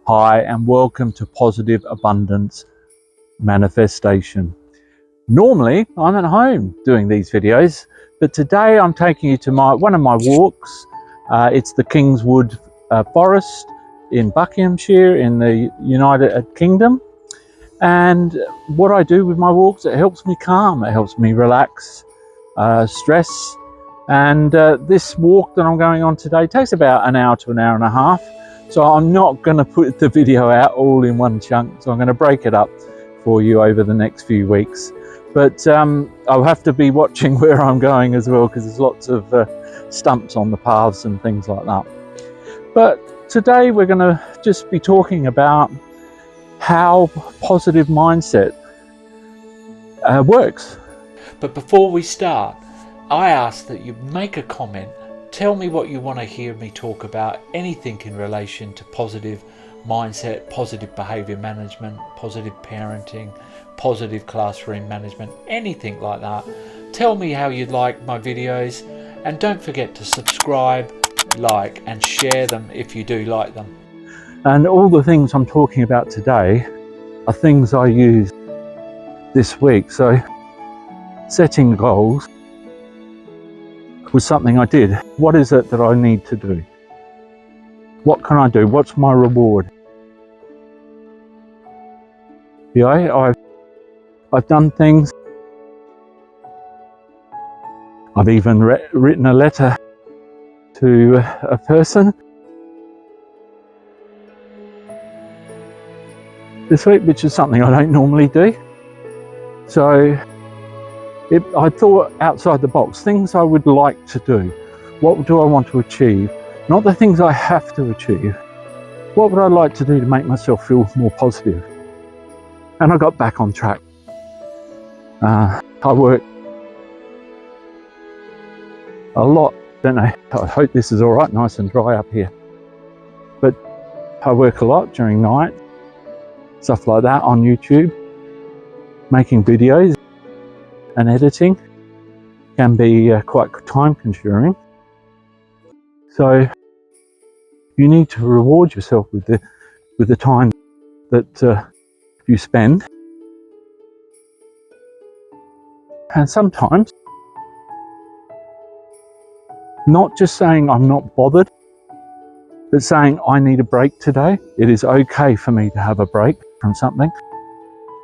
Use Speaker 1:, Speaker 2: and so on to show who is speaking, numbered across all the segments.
Speaker 1: Hi, and welcome to Positive Abundance Manifestation. Normally, I'm at home doing these videos, but today I'm taking you to one of my walks. It's the Kingswood Forest in Buckinghamshire in the United Kingdom. And what I do with my walks, it helps me calm, it helps me relax stress. And this walk that I'm going on today takes about an hour to an hour and a half. So I'm not going to put the video out all in one chunk. So I'm going to break it up for you over the next few weeks. But I'll have to be watching where I'm going as well, because there's lots of stumps on the paths and things like that. But today we're going to just be talking about how positive mindset works.
Speaker 2: But before we start, I ask that you make a comment. Tell me what you want to hear me talk about, anything in relation to positive mindset, positive behaviour management, positive parenting, positive classroom management, anything like that. Tell me how you'd like my videos, and don't forget to subscribe, like and share them if you do like them.
Speaker 1: And all the things I'm talking about today are things I use this week. So setting goals was something I did. What is it that I need to do? What can I do? What's my reward? Yeah, I've done things. I've even written a letter to a person this week, which is something I don't normally do. So I thought outside the box, things I would like to do. What do I want to achieve? Not the things I have to achieve. What would I like to do to make myself feel more positive? And I got back on track. I work a lot, don't I? I hope this is all right, nice and dry up here. But I work a lot during night, stuff like that on YouTube, making videos. And editing can be quite time consuming. So you need to reward yourself with the time that you spend. And sometimes not just saying I'm not bothered, but saying I need a break today. It is okay for me to have a break from something,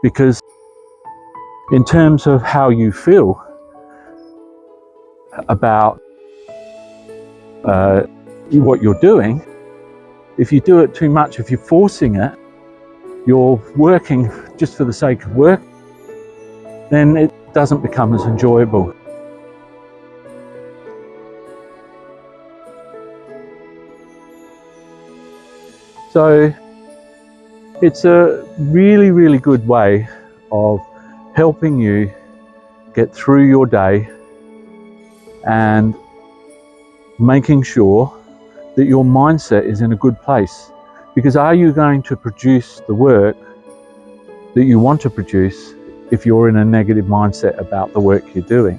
Speaker 1: because in terms of how you feel about what you're doing, if you do it too much, if you're forcing it, you're working just for the sake of work, then it doesn't become as enjoyable. So it's a really, really good way of helping you get through your day and making sure that your mindset is in a good place. Because are you going to produce the work that you want to produce if you're in a negative mindset about the work you're doing?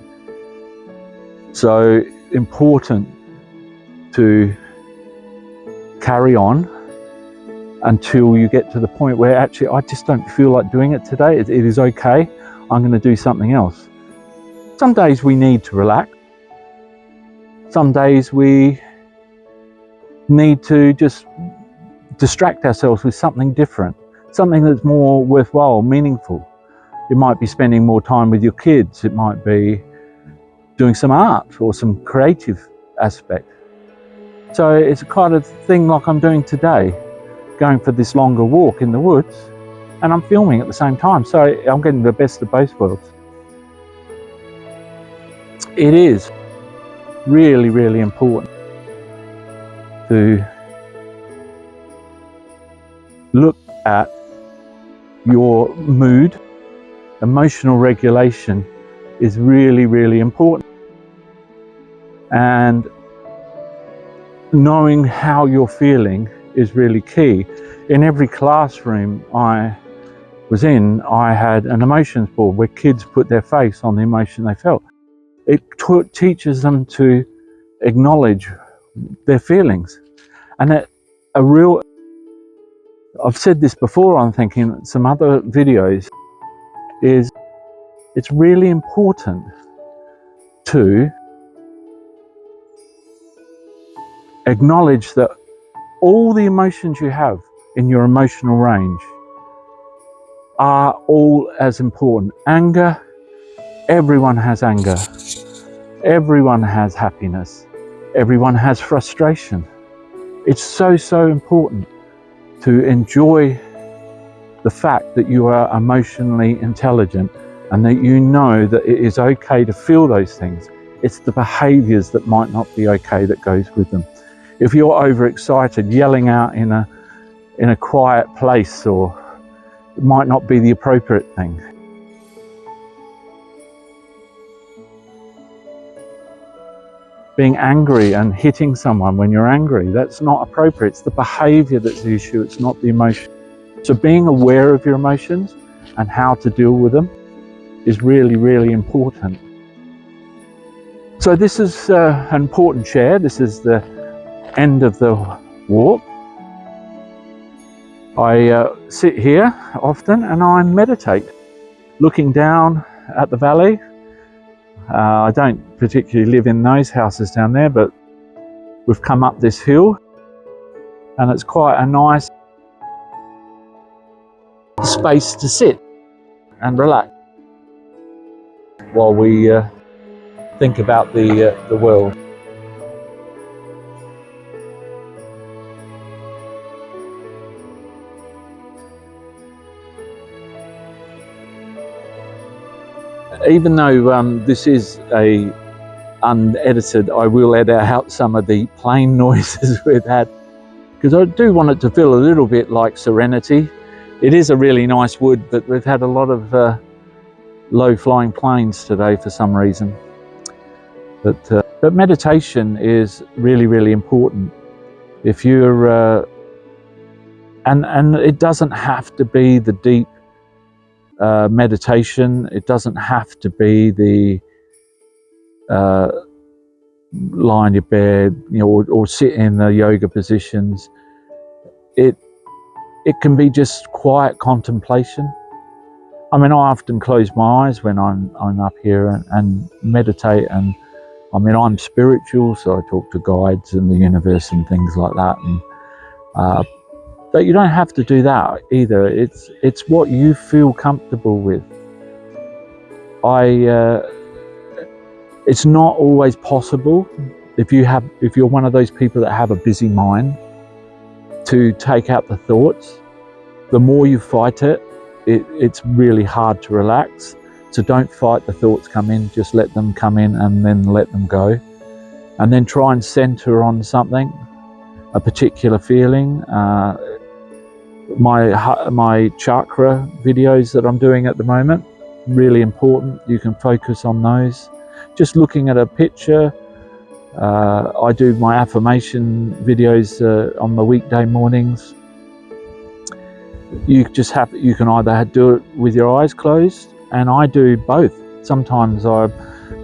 Speaker 1: So important to carry on until you get to the point where actually I just don't feel like doing it today. It is okay. I'm going to do something else. Some days we need to relax. Some days we need to just distract ourselves with something different, something that's more worthwhile, meaningful. It might be spending more time with your kids. It might be doing some art or some creative aspect. So it's a kind of thing like I'm doing today, going for this longer walk in the woods, and I'm filming at the same time. So I'm getting the best of both worlds. It is really, really important to look at your mood. Emotional regulation is really, really important. And knowing how you're feeling is really key. In every classroom I was in, I had an emotions board where kids put their face on the emotion they felt. It teaches them to acknowledge their feelings. And I've said this before, I'm thinking some other videos, is it's really important to acknowledge that all the emotions you have in your emotional range are all as important. Anger, everyone has anger. Everyone has happiness. Everyone has frustration. It's so, so important to enjoy the fact that you are emotionally intelligent and that you know that it is okay to feel those things. It's the behaviors that might not be okay that goes with them. If you're overexcited, yelling out in a quiet place, or it might not be the appropriate thing. Being angry and hitting someone when you're angry, that's not appropriate. It's the behavior that's the issue, it's not the emotion. So being aware of your emotions and how to deal with them is really, really important. So this is an important share. This is the end of the walk. I sit here often and I meditate, looking down at the valley. I don't particularly live in those houses down there, but we've come up this hill and it's quite a nice space to sit and relax while we think about the world. Even though this is a unedited, I will edit out some of the plane noises we've had, because I do want it to feel a little bit like serenity. It is a really nice wood, but we've had a lot of low-flying planes today for some reason. But meditation is really, really important. If you're and it doesn't have to be the deep meditation. It doesn't have to be the lie in your bed, or sit in the yoga positions. It can be just quiet contemplation. I mean, I often close my eyes when I'm up here and meditate. And I mean, I'm spiritual, so I talk to guides and the universe and things like that. And but you don't have to do that either. It's what you feel comfortable with. It's not always possible if you're one of those people that have a busy mind to take out the thoughts. The more you fight it, it's really hard to relax. So don't fight the thoughts come in, just let them come in and then let them go. And then try and center on something, a particular feeling. My chakra videos that I'm doing at the moment, really important. You can focus on those. Just looking at a picture. I do my affirmation videos on the weekday mornings. You can either do it with your eyes closed, and I do both. Sometimes I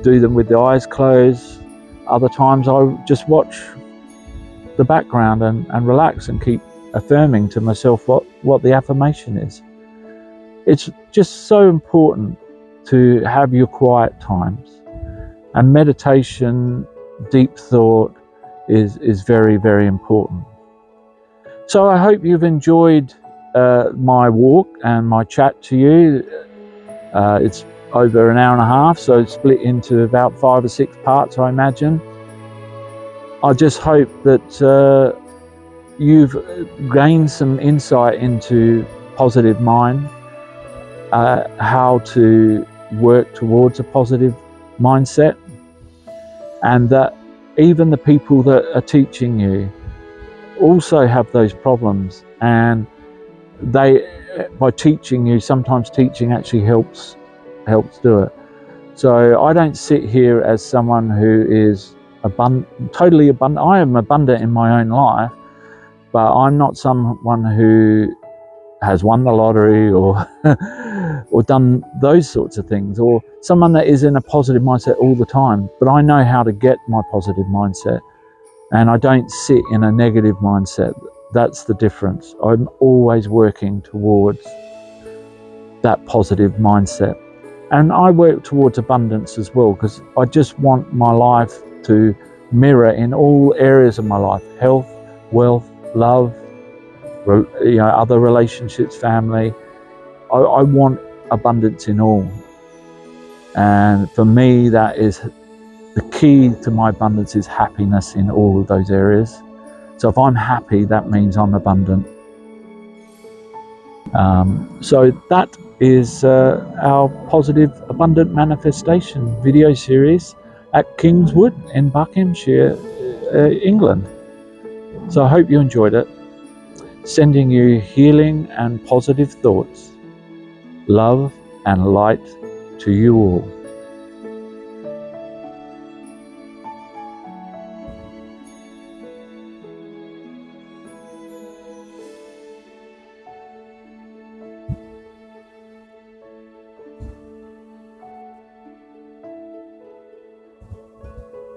Speaker 1: do them with the eyes closed. Other times I just watch the background and relax and keep affirming to myself what the affirmation is. It's just so important to have your quiet times, and meditation, deep thought is very, very important. So I hope you've enjoyed my walk and my chat to you. It's over an hour and a half, so it's split into about 5 or 6 parts, I imagine. I just hope that you've gained some insight into positive mind, how to work towards a positive mindset, and that even the people that are teaching you also have those problems, and by teaching you, sometimes teaching actually helps do it. So I don't sit here as someone who is totally abundant. I am abundant in my own life, but I'm not someone who has won the lottery or or done those sorts of things, or someone that is in a positive mindset all the time. But I know how to get my positive mindset, and I don't sit in a negative mindset. That's the difference. I'm always working towards that positive mindset. And I work towards abundance as well, because I just want my life to mirror in all areas of my life: health, wealth, love, other relationships, family. I want abundance in all. And for me, that is the key to my abundance, is happiness in all of those areas. So if I'm happy, that means I'm abundant. So that is our positive abundant manifestation video series at Kingswood in Buckinghamshire, England. So I hope you enjoyed it. Sending you healing and positive thoughts, love and light to you all.